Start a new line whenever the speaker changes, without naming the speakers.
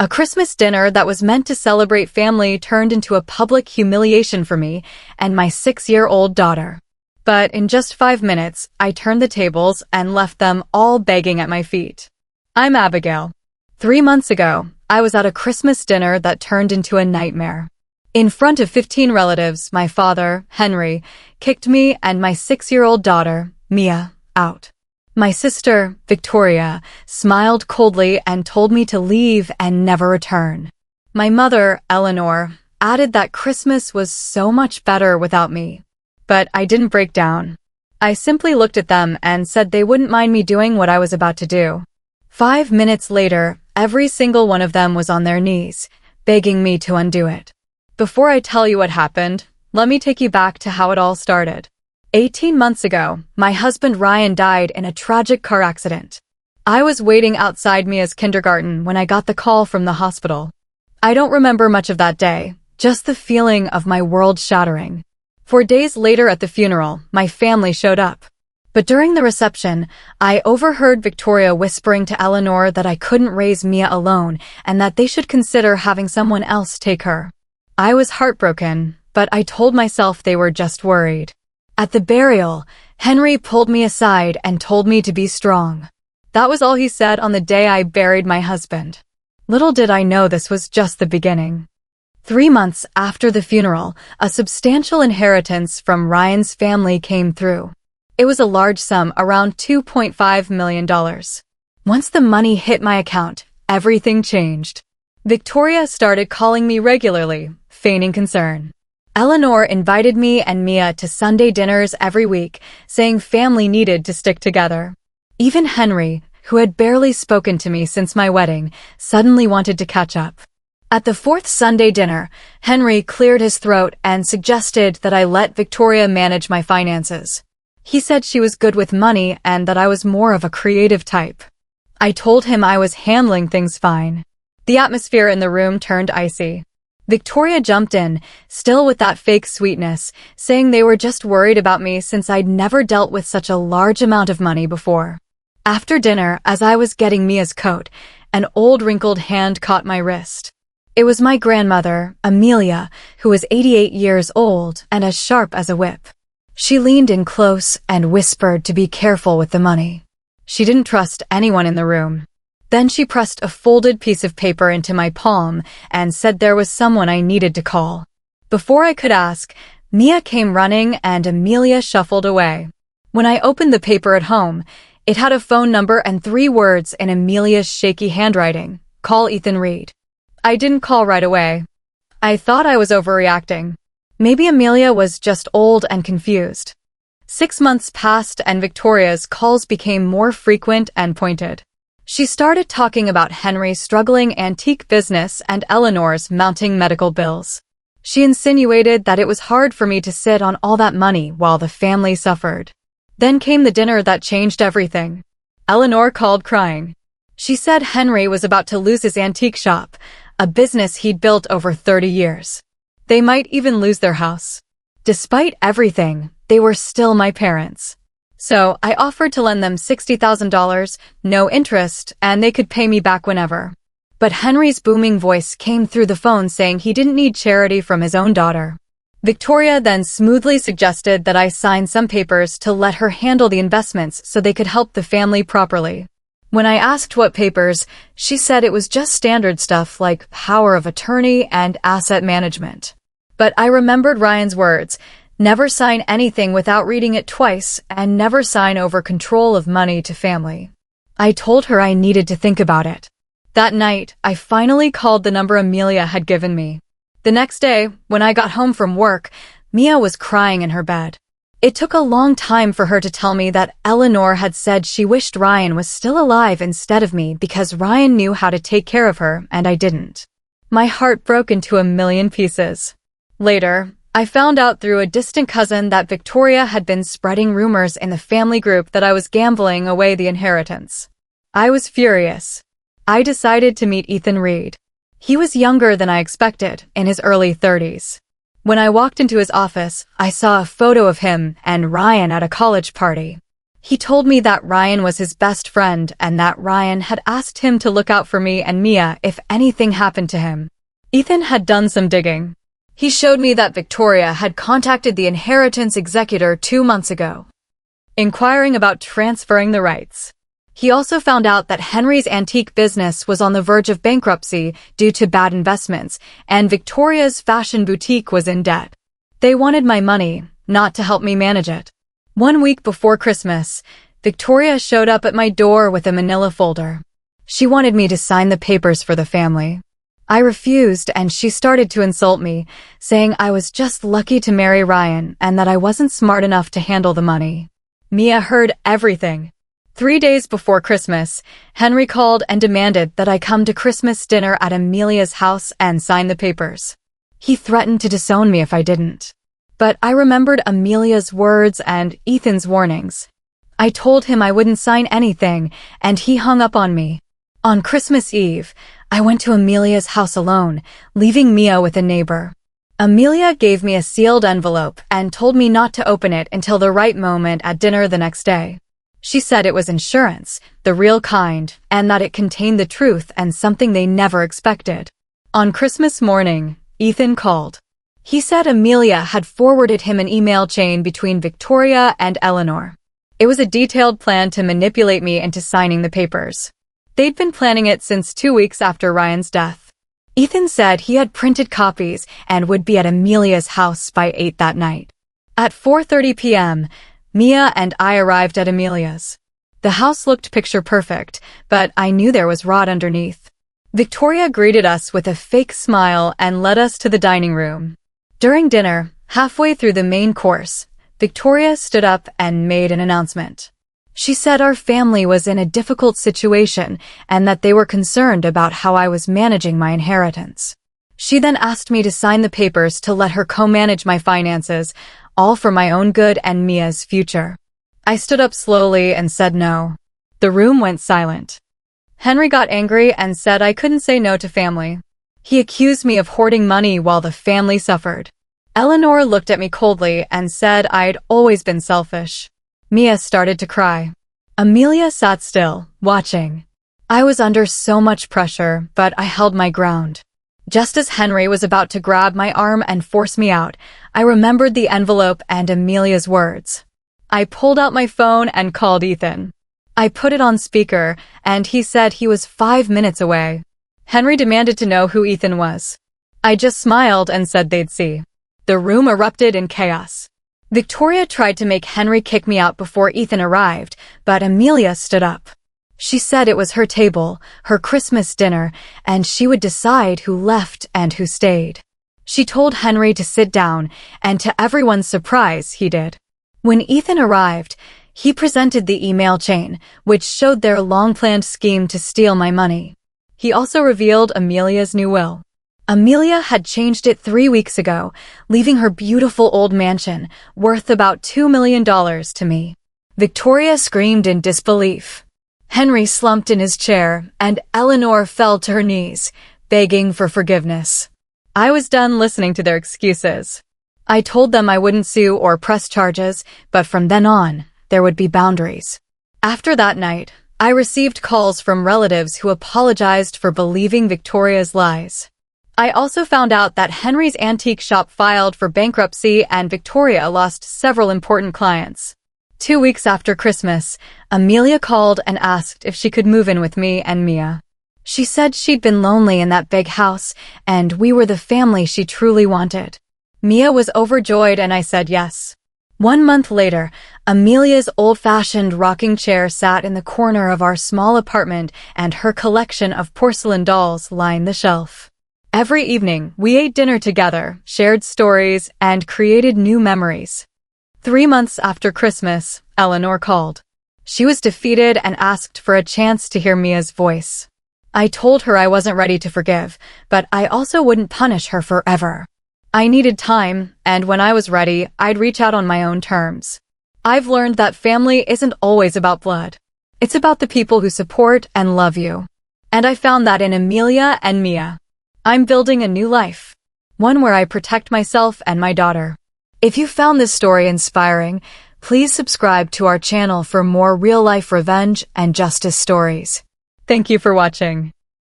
A Christmas dinner that was meant to celebrate family turned into a public humiliation for me and my 6-year-old daughter. But in just 5 minutes, I turned the tables and left them all begging at my feet. I'm Abigail. 3 months ago, I was at a Christmas dinner that turned into a nightmare. In front of 15 relatives, my father, Henry, kicked me and my 6-year-old daughter, Mia, out. My sister, Victoria, smiled coldly and told me to leave and never return. My mother, Eleanor, added that Christmas was so much better without me. But I didn't break down. I simply looked at them and said they wouldn't mind me doing what I was about to do. 5 minutes later, every single one of them was on their knees, begging me to undo it. Before I tell you what happened, let me take you back to how it all started. 18 months ago, my husband Ryan died in a tragic car accident. I was waiting outside Mia's kindergarten when I got the call from the hospital. I don't remember much of that day, just the feeling of my world shattering. 4 days later at the funeral, my family showed up. But during the reception, I overheard Victoria whispering to Eleanor that I couldn't raise Mia alone and that they should consider having someone else take her. I was heartbroken, but I told myself they were just worried. At the burial, Henry pulled me aside and told me to be strong. That was all he said on the day I buried my husband. Little did I know this was just the beginning. 3 months after the funeral, a substantial inheritance from Ryan's family came through. It was a large sum, around $2.5 million. Once the money hit my account, everything changed. Victoria started calling me regularly, feigning concern. Eleanor invited me and Mia to Sunday dinners every week, saying family needed to stick together. Even Henry, who had barely spoken to me since my wedding, suddenly wanted to catch up. At the 4th Sunday dinner, Henry cleared his throat and suggested that I let Victoria manage my finances. He said she was good with money and that I was more of a creative type. I told him I was handling things fine. The atmosphere in the room turned icy. Victoria jumped in, still with that fake sweetness, saying they were just worried about me since I'd never dealt with such a large amount of money before. After dinner, as I was getting Mia's coat, an old wrinkled hand caught my wrist. It was my grandmother, Amelia, who was 88 years old and as sharp as a whip. She leaned in close and whispered to be careful with the money. She didn't trust anyone in the room. Then she pressed a folded piece of paper into my palm and said there was someone I needed to call. Before I could ask, Mia came running and Amelia shuffled away. When I opened the paper at home, it had a phone number and 3 words in Amelia's shaky handwriting: "Call Ethan Reed." I didn't call right away. I thought I was overreacting. Maybe Amelia was just old and confused. 6 months passed and Victoria's calls became more frequent and pointed. She started talking about Henry's struggling antique business and Eleanor's mounting medical bills. She insinuated that it was hard for me to sit on all that money while the family suffered. Then came the dinner that changed everything. Eleanor called crying. She said Henry was about to lose his antique shop, a business he'd built over 30 years. They might even lose their house. Despite everything, they were still my parents. So I offered to lend them $60,000, no interest, and they could pay me back whenever. But Henry's booming voice came through the phone saying he didn't need charity from his own daughter. Victoria then smoothly suggested that I sign some papers to let her handle the investments so they could help the family properly. When I asked what papers, she said it was just standard stuff like power of attorney and asset management. But I remembered Ryan's words: never sign anything without reading it twice, and never sign over control of money to family. I told her I needed to think about it. That night, I finally called the number Amelia had given me. The next day, when I got home from work, Mia was crying in her bed. It took a long time for her to tell me that Eleanor had said she wished Ryan was still alive instead of me because Ryan knew how to take care of her and I didn't. My heart broke into a million pieces. Later, I found out through a distant cousin that Victoria had been spreading rumors in the family group that I was gambling away the inheritance. I was furious. I decided to meet Ethan Reed. He was younger than I expected, in his early 30s. When I walked into his office, I saw a photo of him and Ryan at a college party. He told me that Ryan was his best friend and that Ryan had asked him to look out for me and Mia if anything happened to him. Ethan had done some digging. He showed me that Victoria had contacted the inheritance executor 2 months ago, inquiring about transferring the rights. He also found out that Henry's antique business was on the verge of bankruptcy due to bad investments, and Victoria's fashion boutique was in debt. They wanted my money, not to help me manage it. 1 week before Christmas, Victoria showed up at my door with a manila folder. She wanted me to sign the papers for the family. I refused, and she started to insult me, saying I was just lucky to marry Ryan and that I wasn't smart enough to handle the money. Mia heard everything. 3 days before Christmas, Henry called and demanded that I come to Christmas dinner at Amelia's house and sign the papers. He threatened to disown me if I didn't. But I remembered Amelia's words and Ethan's warnings. I told him I wouldn't sign anything, and he hung up on me. On Christmas Eve, I went to Amelia's house alone, leaving Mia with a neighbor. Amelia gave me a sealed envelope and told me not to open it until the right moment at dinner the next day. She said it was insurance, the real kind, and that it contained the truth and something they never expected. On Christmas morning, Ethan called. He said Amelia had forwarded him an email chain between Victoria and Eleanor. It was a detailed plan to manipulate me into signing the papers. They'd been planning it since 2 weeks after Ryan's death. Ethan said he had printed copies and would be at Amelia's house by 8 that night. At 4:30 p.m., Mia and I arrived at Amelia's. The house looked picture perfect, but I knew there was rot underneath. Victoria greeted us with a fake smile and led us to the dining room. During dinner, halfway through the main course, Victoria stood up and made an announcement. She said our family was in a difficult situation and that they were concerned about how I was managing my inheritance. She then asked me to sign the papers to let her co-manage my finances, all for my own good and Mia's future. I stood up slowly and said no. The room went silent. Henry got angry and said I couldn't say no to family. He accused me of hoarding money while the family suffered. Eleanor looked at me coldly and said I'd always been selfish. Mia started to cry. Amelia sat still, watching. I was under so much pressure, but I held my ground. Just as Henry was about to grab my arm and force me out, I remembered the envelope and Amelia's words. I pulled out my phone and called Ethan. I put it on speaker, and he said he was 5 minutes away. Henry demanded to know who Ethan was. I just smiled and said they'd see. The room erupted in chaos. Victoria tried to make Henry kick me out before Ethan arrived, but Amelia stood up. She said it was her table, her Christmas dinner, and she would decide who left and who stayed. She told Henry to sit down, and to everyone's surprise, he did. When Ethan arrived, he presented the email chain, which showed their long-planned scheme to steal my money. He also revealed Amelia's new will. Amelia had changed it 3 weeks ago, leaving her beautiful old mansion, worth about $2 million to me. Victoria screamed in disbelief. Henry slumped in his chair, and Eleanor fell to her knees, begging for forgiveness. I was done listening to their excuses. I told them I wouldn't sue or press charges, but from then on, there would be boundaries. After that night, I received calls from relatives who apologized for believing Victoria's lies. I also found out that Henry's antique shop filed for bankruptcy and Victoria lost several important clients. 2 weeks after Christmas, Amelia called and asked if she could move in with me and Mia. She said she'd been lonely in that big house, and we were the family she truly wanted. Mia was overjoyed and I said yes. 1 month later, Amelia's old-fashioned rocking chair sat in the corner of our small apartment and her collection of porcelain dolls lined the shelf. Every evening, we ate dinner together, shared stories, and created new memories. 3 months after Christmas, Eleanor called. She was defeated and asked for a chance to hear Mia's voice. I told her I wasn't ready to forgive, but I also wouldn't punish her forever. I needed time, and when I was ready, I'd reach out on my own terms. I've learned that family isn't always about blood. It's about the people who support and love you. And I found that in Amelia and Mia. I'm building a new life. One where I protect myself and my daughter. If you found this story inspiring, Please subscribe to our channel for more real-life revenge and justice stories. Thank you for watching.